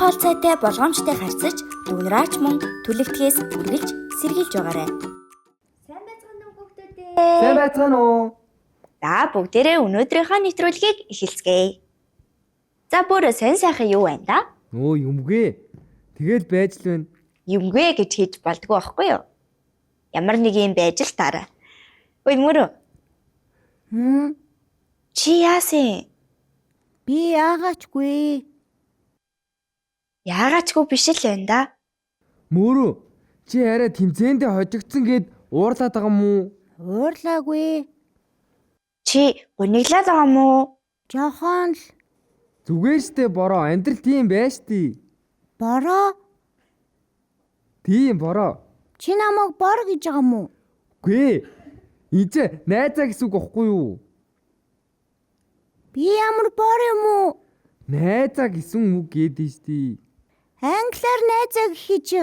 хоол цайтай болгоомжтой харьцаж дуурайч мөн түлэгдэхээс үргэлж сэргийлж байгаарай. Сайн байцгаана уу хүүхдүүдээ. Сайн байцгаана уу. За бүгдээрээ өнөөдрийнхөө нэвтрүүлгийг эхэлцгээе. За бүр сонь сайхан юу байна да? Юмгүй. Тэгэл байж л байна. Юмгүй гэж хийж болдгоо байхгүй юу? Ямар нэг юм байж л таараа. Ой мөрөө. Чи яасан? Би яагаачгүй. Яагаачгүй биш л байна да. Мөрөө. Чи арай тэмцээндээ хожигдсон гэд уурлаад байгаа юм уу? Уурлаагүй. Чи гуниглаад байгаа мó? Жохон л Зүгээр штэ бороо. Амьдрал тийм байж тий. бороо. Тийм бороо. Чи намайг бор гэж байгаа юм уу? Гүй. Ийч найзаа гэсэн үг байхгүй юу? Би ямар бор юм уу? Найзаа гэсэн үг гэдэг штий. Англиар найзаа гэхий чи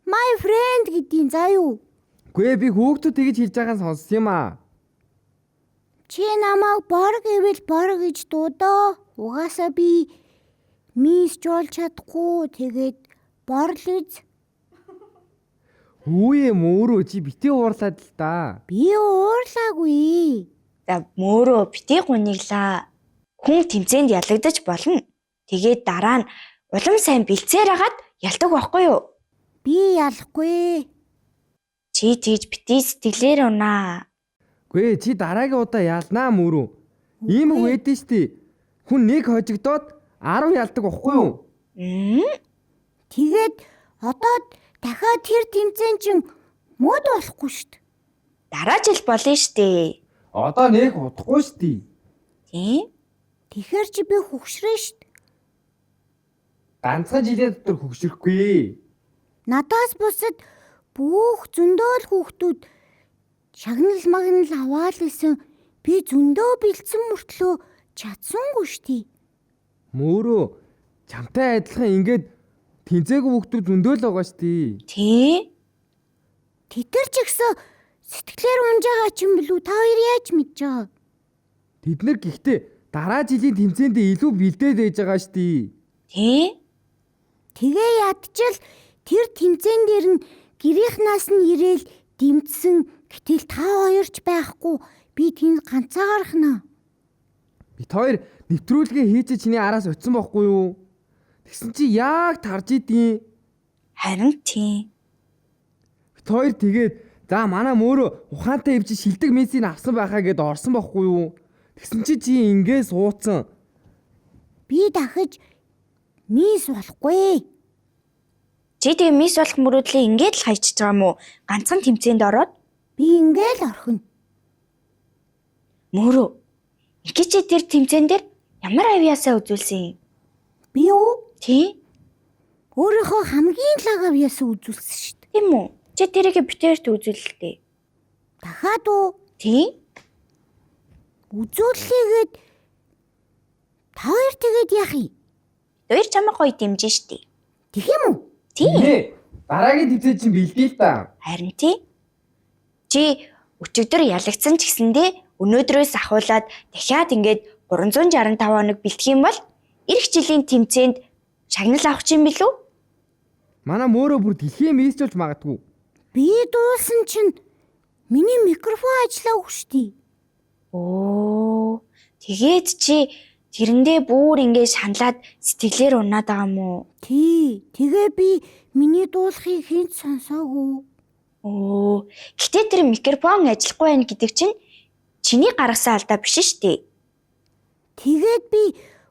my friend гэдгийг заа юу? Гүй би хүүхдүүд тэгж хэлж байгааг сонссон юм аа. Чи намайг бор гэвэл бор гэж дуудаа. Угаасаа би мис жолж чадахгүй. Тэгээд борлүз. Үе мөрөө чи битээ уурлаад л да. Би уурлаагүй. За мөрөө битгий гуниглаа. Хүн тэмцээнд ялагдаж болно. Тэгээд дараа нь улам сайн бэлцээр хагаад ялдаг байхгүй юу? Би ялахгүй. Чи тэгж битгий сэтгэлээр унаа. Гүй чи дараагийн удаа ялнаа мөрөө. Ийм үг байдэн штий. Хүн нэг хожигдоод 10 ялдаг байхгүй юу? Тэгээд одоо дахиад тэр тэмцээн чин мод болохгүй шүү дээ. Дараа жил болно штэ. Одоо нэг удахгүй штий. Тийм. Тэгэхэр чи би хөгшрөө шүү дээ. Ганцхан жилийн дотор хөгшөрөхгүй. Надаас бусад бүх зөндөөл хүүхдүүд шагнал магнал аваад исэн. Би зөндөө бэлдсэн мөртлөө чадсангүй шүү дээ. Мөрөө чамтай адилхан ингээд тэнцээгүй хүүхдүүд зөндөөл байгаа штий. Тий. Тэтгэр ч ихсэн сэтгэлээр унж байгаа ч юм бэлүү та хоёр яаж мэдж байгаа? Тэд нар гэхдээ дараа жилийн тэмцээндээ илүү бэлдээд байж байгаа штий. Тий. Тэгээ ядчил тэр тэмцээн дээр нь гэрийнхнаас нь ирээл дэмжсэн. Гэтэл та хоёрч байхгүй. Би тэнд ганцаархнаа. Бид хоёр нэвтрүүлгээ хийж чиний араас утсан байхгүй юу? Тэгсэн чи яг тарж идэв. Харин тий. Бид хоёр тэгээд за манай мөрөө ухаантай хөвч шилдэг мессийг авсан байхаа гэд орсон байхгүй юу? Тэгсэн чи ингээд суудсан. Би дахиж мис болохгүй. Чи тэгээ мис болох мөрөөдлөө ингээд л хайчиж байгаа мó? Ганцхан тэмцээнд ороод Би ингээл орхино. мөрөө. Iki чи тэр тэмцээн дээр ямар авьяасаа үзүүлсэн юм? Би юу? Тий. Өөрийнхөө хамгийн лаг авьяасаа үзүүлсэн шүү дээ. Тийм үү? Чи тэрийг битээрт үзүүлэлтэй. Дахиад уу? Тий. Үзүүллээгээд та хоёр тэгээд яах юм? Хоёр чамаа гоё дэмжин штий. Тэг юм уу? Тий. Дараагийн тэмцээн чинь бэлдээ л да. Харин тий. Чи өчигдөр ялагдсан ч гэсэндээ өнөөдрөөс ахуулаад дахиад ингээд 365 хоног бэлтгэх юм бол эх жилийн тэмцээнд шагнал авах юм билүү? Манай мөрөө бүр дэлхийн мессежүүлж магадгүй. Би дуулсан чинь миний микрофон ажиллаагүй шүү дээ. Оо. Тэгээд чи тэрэндээ бүр ингээд шаналаад сэтгэлээр унаад байгаа юм уу? Тий. Тэгээ би миний дуулахыг хинт сонсоогүй. Оо. Гэтэ тэр микрофон ажиллахгүй байх гэдэг чинь чиний гаргасан алдаа биш штэ. Тэгээд би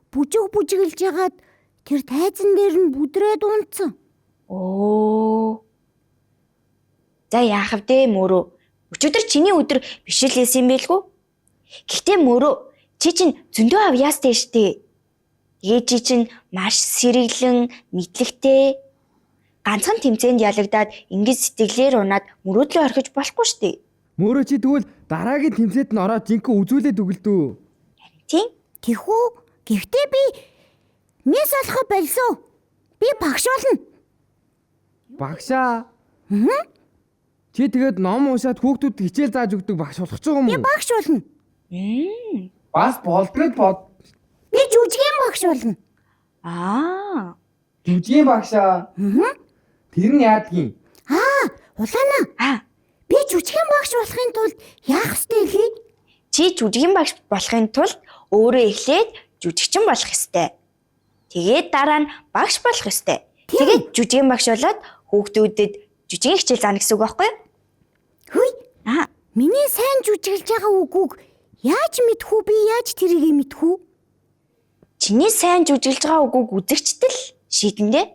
бүжиглж ягаад тэр тайзан дээр нь бүдрээд унтсан. Оо. За яах вэ мөрөө? Өчигдөр чиний өдөр биш л байсан юм байлгүй? Гэхдээ мөрөө чи чинь зөндөө авьяастай штэ. Тэгээ чи чинь маш сэргэлэн, мэдлэгтэй. Ганцхан тэмцээнд ялагдаад ингэж сэтгэлээр унаад мөрөөдлөө орхиж болохгүй штэ. Мөрөө чи тэгвэл дараагийн тэмцээнд нь ороод жинхэнэ үзүүлээд өгөлдөө. Тийм. Тэхүү. Гэхдээ би мис болохоо болсон. Би багш болно. Багшаа. Чи тэгээд ном уншаад хүүхдүүд хичээл зааж өгдөг багш болох ч юм уу? Би багш болно. Бас болдгоо бод. Би жүжигэн багш болно. Аа. Жүжигийн багшаа. Тэр нь яадгийн? Улаана. Би жүжигэн багш болохын тулд яах ёстой вэ? Чи жүжигэн багш болохын тулд өөрөө эхлээд жүжигчин болох ёстой. Тэгээд дараа нь багш болох ёстой. Тэгээд жүжигэн багш болоод хүүхдүүдэд жүжигэн хичээл заана гэсэн үг байхгүй юу? Хүй. Аа. Миний сайн жүжиглж байгаа үгүйг яаж мэдхүү? Би яаж тэрийг мэдхүү? Чиний сайн жүжиглж байгаа үгүйг үзэгчтэл шийдэндээ.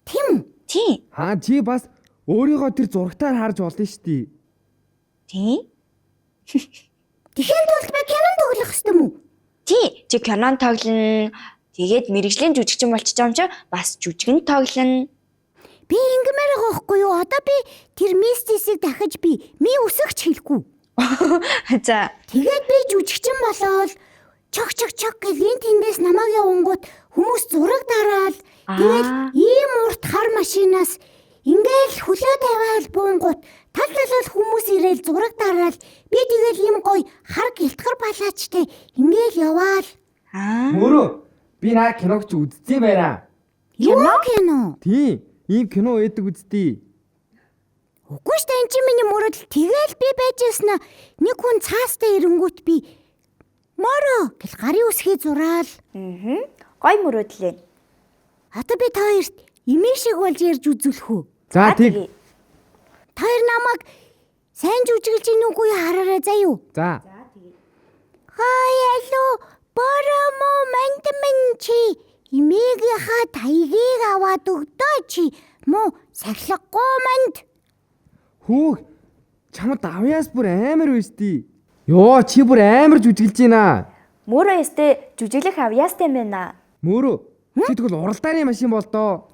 Тийм үү? Тийм. Чи бас өөрийгөө тэр зурагтаар харж болно шүү дээ. Тийм. Тэхийн тулд би кинон тоглох ёстой юм уу? Чи кинон тоглоно. Тэгээд мэрэгжлийн жүжигчин болчих юм чи бас жүжигэн тоглоно. Би ингэмээр байгаа байхгүй юу? Одоо би тэр мистисийг дахиж би ми үсгэж хэлэхгүй. За. Тэгээд би жүжигчин болоод чог гэж энэ тэндээс намайг явангууд хүмүүс зураг дараал. Тэгээд ийм урт хар машинаас ингээл хөлөө тавиал буунгууд тал талал хүмүүс ирээл зураг дараал. Би тэгэл ийм гоё хар гэлтгэр балаачтай ингээл яваал. Мөрөө би наа киног чи үзсэн байна. Юу кино? Тийм. Ийм кино ээдэг үзтий. Үгүй шүү дээ, энэ чи миний мөрөдөл тэгэл би байжсна. Нэг хүн цаастай ирэнгүүт би мороо гэл гарын үсгээ зураал. Гой мөрөөдлөө. Одоо би та хоёрт имээ шиг болж ярьж үзүүлэх үү? За тэг. Та хоёр намайг сайн жүжиглж ийн үгүй хараарай заа юу? За. Хаяалу боромо мандмэн чи имээгийнхаа тайгийг аваад өгдөө чи муу сахилгагүй манд. Хүүг чамд авьяас бүр амар байсти. Йоо чи бүр амар жүжиглж байна. Мөрөө өстэй жүжиглэх авьяастай юм байна. Мөрөө чи тэгвэл уралдааны машин бол доо.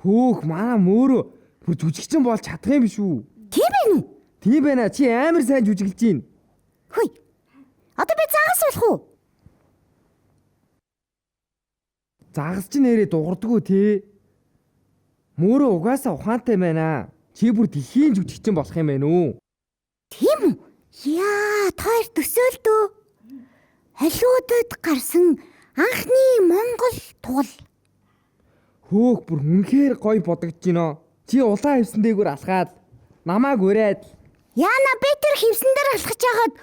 Хүүх маа мөрөө бүр жүжигчин болж чадах юм биш үү? Тийм ээ нү? Тийм байна. Чи амар сайн жүжиглж байна. Хүй. Одоо би загас болох уу? Загас чи нэрээ дуурдггүй те. Мөрөө угаасаа ухаантай байна. Чи бүр дэлхийн жүжигчин болох юм байна уу? Тийм үү? Яа, та хоёр төсөөлдөө. Халиудад гарсан анхны Монгол туул. Хөөх бүр үнэхээр гоё бодогдож байна. Чи улаан хевсэн дээгүүр алхаад намааг ураад. Яна би тэр хевсэн дээр алхаж хагаад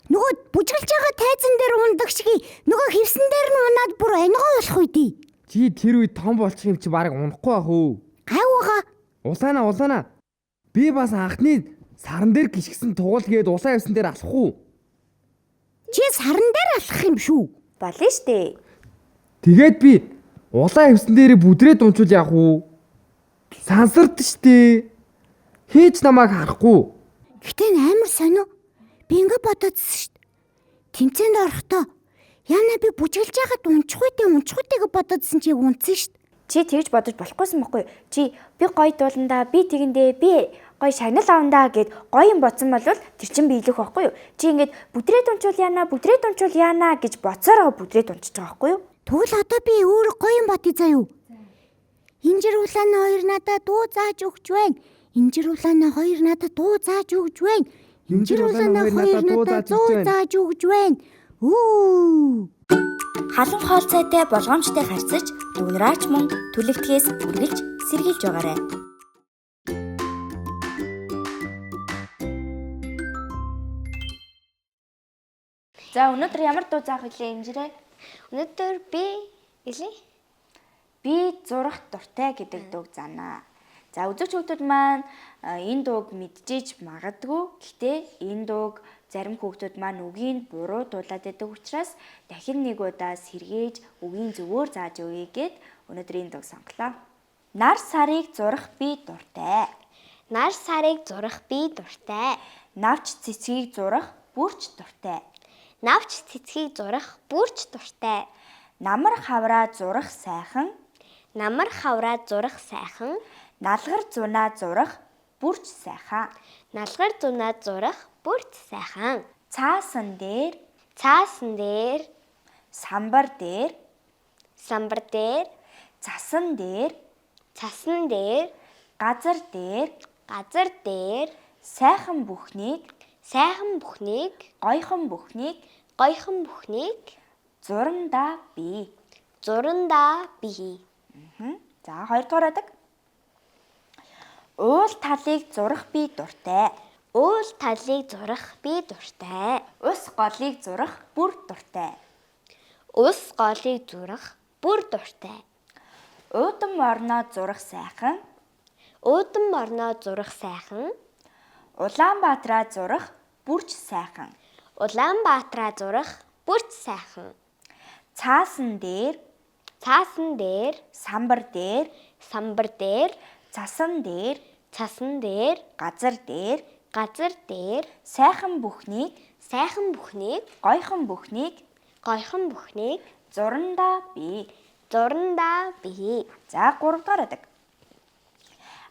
нөгөө бүжгэлж байгаа тайзан дээр ундаг шиг нөгөө хевсэн дээр нь унаад бүр анигаа болох үедээ. Чи тэр үед том болчих юм чи баг унахгүй байх уу? Гайвуугаа. Улаана. Би бас анхны саран дээр гიშгсэн тугал гээд улаан хевсэн дээр алхах уу? Чи саран дээр алхах юм шүү. Болно штэ. Тэгээд би улаан хевсэн дээр бүдрээд унчвал яах вэ? Сансард штэ. Хийж намайг харахгүй. Гэтэ амар сонио. Би ингэ бодоодсэн шүү дээ. Тэмцээнд орохдоо яна би бүжгэлж байгаад унчих үедээ гэж бодоодсэн чи унтсан шүү дээ. Чи тэгж бодож болохгүйсэн байхгүй юу? Чи би гоё дууландаа, би тэгэндээ, би гоё шагнал авандаа гэд гоё юм бодсон бол тэр чин биелэх байхгүй юу? Чи ингээд бүдрээд унчвал яана гэж бодсоор бүдрээд унчиж байгаа байхгүй юу? Тэгвэл одоо би өөр гоё юм бодъё заа юу? Инжир улааны хоёр надад дуу зааж өгч байна. Инжир улааны хоёр надад дуу зааж өгч байна. Инжир улааны хоёр надад дуу зааж өгч байна. Үу. Халуун хоол цайтай болгоомжтой харьцаж, дүнраач мөн түлэгдэхээс үргэлж сэргийлж байгаарай. За өнөөдөр ямар дуу заах вүлээ инжирээ? Өнөөдөр би зурах дуртай гэдэг дууг заана. За үзэгч хүүхдүүд маань энэ дууг мэдчихэж магадгүй. Гэхдээ энэ дууг зарим хүүхдүүд маань үгийг буруу дуулаад байдаг учраас дахин нэг удаа сэргээж үгийн зөвөөр зааж өгье гэд өнөөдөр энэ дууг сонголоо. Нар сарыг зурах би дуртай. нар сарыг зурах би дуртай. Навч цэцгийг зурах бүрч дуртай. Навч цэцгийг зурах бүрч дуртай. Намар хавраа зурах сайхан. Намар хавраа зурах сайхан. Налгар зунаа зурах бүрч сайхан. Налгар зунаа зурах бүрч сайхан. Цаасан дээр, самбар дээр, цасан дээр, газар дээр, сайхан бүхнийг сайхан бүхнийг гойхон бүхнийг зурандаа бий. бий. За хоёрдугаар адаг. Уул талыг зурах би дуртай. Уул талыг зурах би дуртай. Ус голыг зурах бүр дуртай. Ус голыг зурах бүр дуртай. Уудам орноо зурах сайхан. Уудам орноо зурах сайхан. Улаанбаатараа зурах бүрч сайхан. Улаанбаатараа зурах бүрч сайхан. Цаасан дээр, самбар дээр, цасан дээр, газар дээр, сайхан бүхнийг, гойхон бүхнийг зурандаа бий. бий. За 3-р адаг.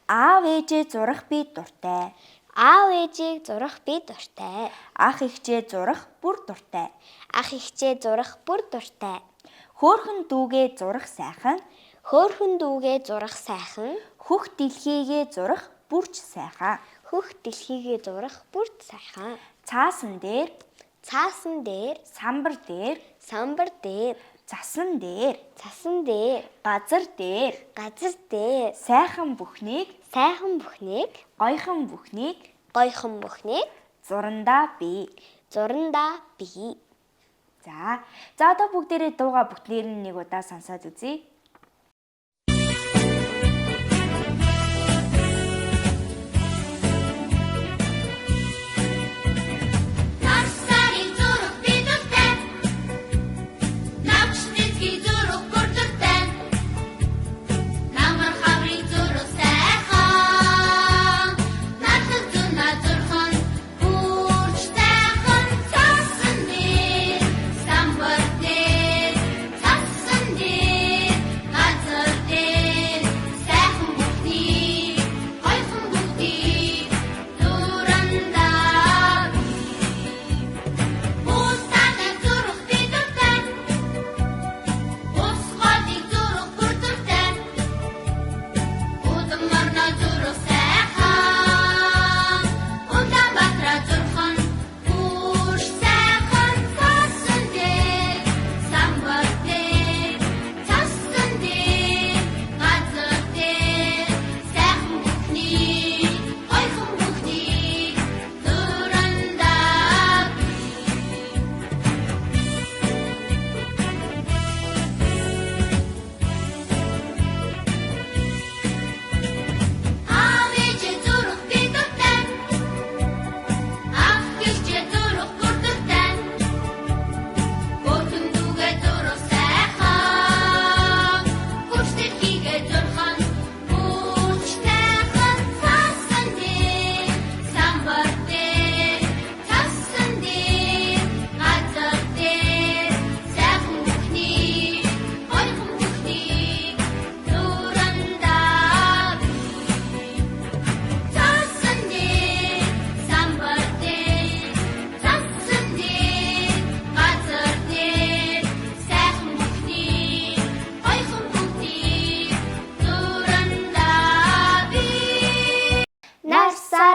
Аав ээжээ зурах би дуртай. Аав ээжийг зурах би дуртай. Ах эгчээ зурах бүр дуртай. Ах эгчээ зурах бүр дуртай. Хөөхөн дүүгээ зурах сайхан. Хөөхөн дүүгээ зурах сайхан. Хөх дэлхийгээ зурах бүрч сайхан. Хөх дэлхийгээ зурах бүрч сайхан. Цаасан дээр, самбар дээр, цасан дээр, газар дээр, сайхан бүхнийг, гойхон бүхнийг зурандаа бий. бий. За одоо бүгдээрээ дууга бүтнээр нь нэг удаа сонсоод үзье.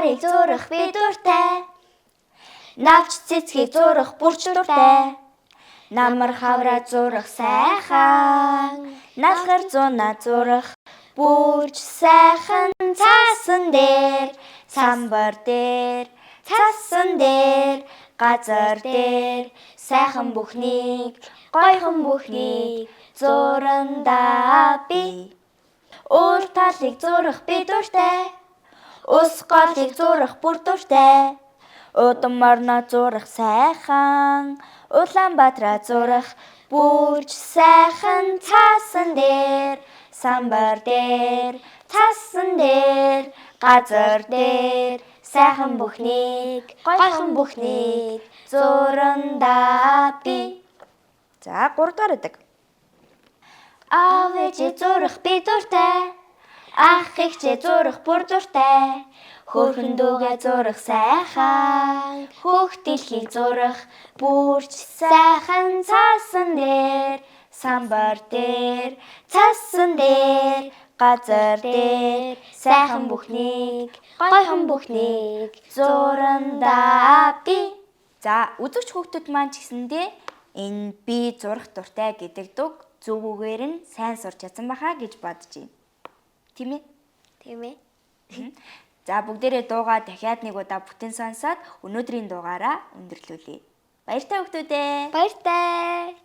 Нарыг зурах би дуртай. Навч цэцгийг зурах бүрч дуртай. Намар хавраа зурах сайхан. Налхар зуна зурах бүрч сайхан. Цаасан дээр, самбар дээр, цасан дээр, газар дээр, сайхан бүхнийг, гойхон бүхнийг зурандаа бий. Уул талыг зурах би дуртай. Ус голыг зурах бүр дуртай. Удам орноо зурах сайхан. Улаанбаатараа зурах бүрч сайхан. Цаасан дээр, самбар дээр, цасан дээр, газар дээр, сайхан бүхнийг, гойхон бүхнийг зурандаа бий. За 3-р адаг. Аав ээжээ зурах би дуртай. Ах эгчээ зурах бүр дуртай. Хөөхөн дүүгээ зурах сайхан. Хөөх дэлхийг зурах бүрч сайхан. Цаасан дээр, самбар дээр, цасан дээр, газар дээр сайхан бүхнийг гойхон бүхнийг зурандаа би. За үзэгч хүүхдүүд маань ч гэсэндээ энэ би зурах дуртай гэдэг дуг зөв үгээр нь сайн сурч чадсан баха гэж бодож байна. Тийм ээ? Тийм ээ. За бүгдээрээ дуугаа дахиад нэг удаа бүтэн сонсоод өнөөдрийн дуугаараа өндөрлүүлье. Баяртай хүүхдүүдээ. Баяртай.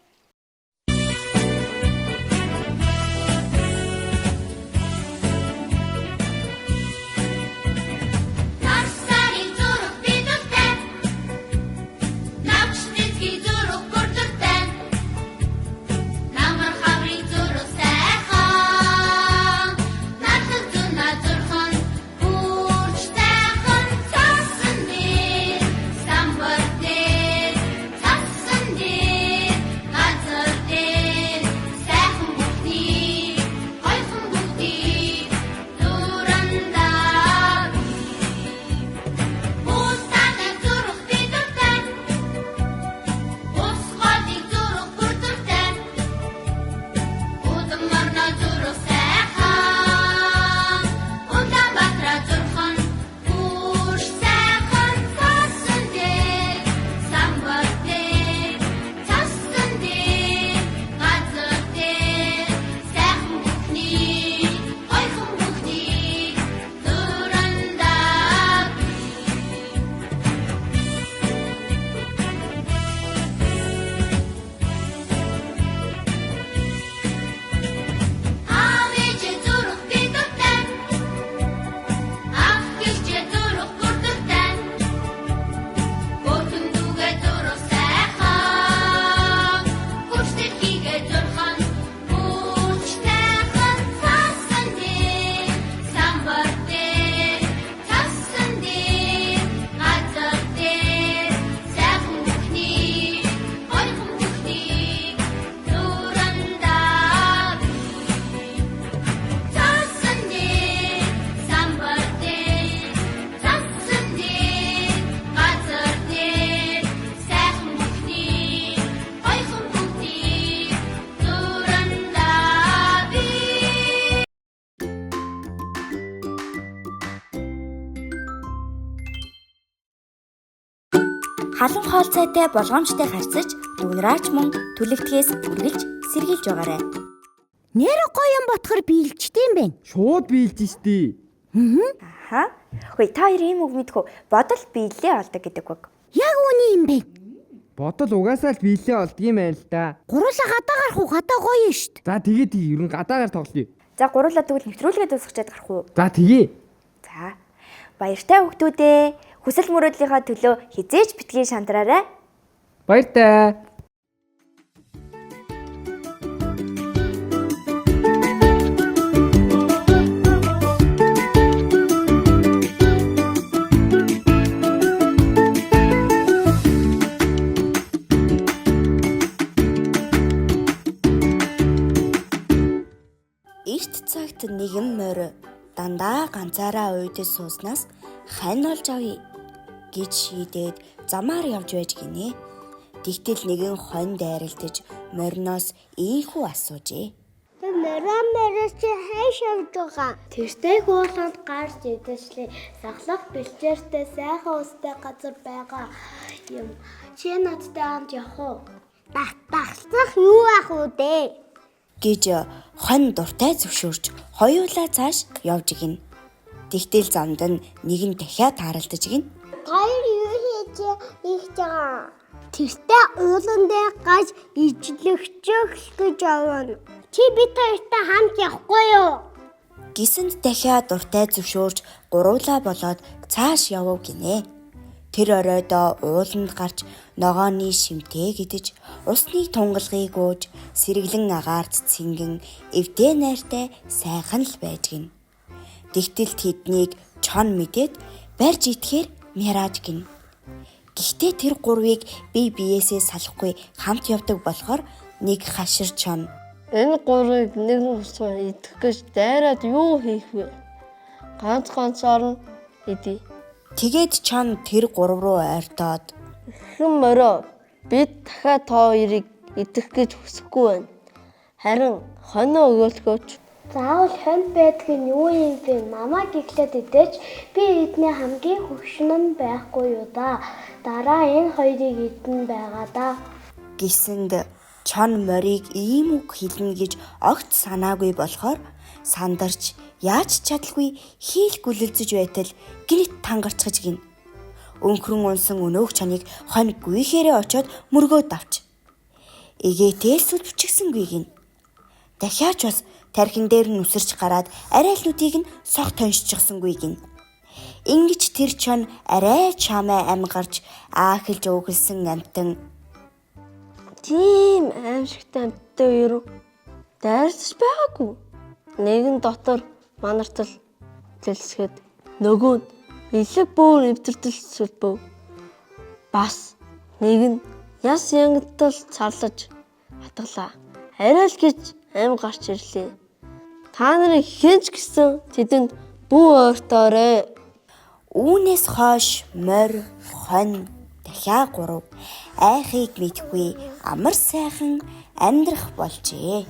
Халан хоол цайтай болгоомжтой харьцаж дүгнэраач мөн түлэгтгээс үргэлж сэргийлж байгаарай. Нэр гоё юм ботхор биелжтэй юм байна. Шууд биелж штий. Аха. Хөөе та хоёр ийм үг мэдхүү. Бодол биелээ олдог гэдэг үг. Яг үний юм бэ. Бодол угаасаа л биелээ олдгийм байл л да. Гурлаа гадаа гарах уу? Гадаа гоё штт. За тэгээд ер нь гадаагаар тоглоё. За гурлаа тэгвэл нэвтрүүлгээ дуусгачаад гарах уу? За тэгье. За. Баяртай хүүхдүүдээ. Хүсэл мөрөөдлийнхөө төлөө хизээж битгий шантраарай. Баяртай. Эрт цагт нэгэн морь дандаа ганцаараа уйдаж сууснаас хань олж авъя гэж шийдээд замаар явж байж гинэ. Тэгтэл нэгэн хонь дайралтаж мориноос ийхүү асуужээ. Мэрэмэрээс чи хайш явж байгаа. Тэртэй хууланд гарч идэслээ. Сахлах бэлчээртэй сайхан устай газар байгаа юм. Чи надтай хамт явах уу? Багтах юу ах уу дээ? Гэж хонь дуртай зөвшөөрч хоёулаа цааш явж гин. Тэгтэл замд нь нэгэн дахиад тааралдаж гин. Гайр юу хийж ийж байгаа? Тэртэй уулан дээр гаж ижлэгчих гэж явна. Чи бид хоёртай хамт явахгүй юу? Гисэнд дахиад дуртай зөвшөөрч гуруулаа болоод цааш явв гинэ. Тэр оройдоо ууланд гарч ногооны шимтээ гидэж, усны тунгалгыг ууж, сэргэлэн агаарт цингэн, эвдээ найртай сайхан л байж гин. Тэгтэл тэднийг чон мэдээд барьж идэхээр мярааж гин. Гэхдээ тэр гурвыг бие биесээ салахгүй хамт явдаг болохоор нэг хашир чон. Энэ гурвыг нэг усаар идэх гэж дайраад юу хийх вэ? Ганцаар нь идэ. Тэгээд чон тэр гурав руу ойртоод Хэн мороо бид дахиад та хоёрыг идэх гэж хүсэхгүй байна. Харин хонио өгөөлгөөч Заавал хонд байдаг нь юу юм бэ? Намайг иглээд идэж би эдний хамгийн хөвшин нь байхгүй юу да. Дараа энэ хоёрыг идэн байгаа да. Гэсэнд чон морийг ийм үг хэлнэ гэж огт санаагүй болохоор сандарч яаж чадалгүй хийл гүлэлзэж байтал гинт тангарцгаж гин. Өнхрөн унсан өнөөх чоныг хонь гүйхээрээ очоод мөргөөд авч. Эгээтэл сүл бичгсэнгүй гин. Дахиач бас тархин дээр нь үсэрч гараад арайлнуудыг нь сох тоншчихсангүй гин. Ингэж тэр чон арай чамаа ам гарч аахилж уугалсан амтан Тийм аимшигтай амттай юу? Дайрсаж байгаагүй. Нэгэн дотор манартал тэлсгэд нөгөө нь элэг бөөр нэвтэртэл сүлбөв. Бас нэг нь яс янгатал царлаж хатгалаа. Арай л гэж ам гарч ирлээ. Та нарын хинч гисэн тэдэнд бүү ойртоорой. үүнээс хойш морь, хонь, дахиад 3 айхыг мэдгүй амар сайхан амьдрах болжээ.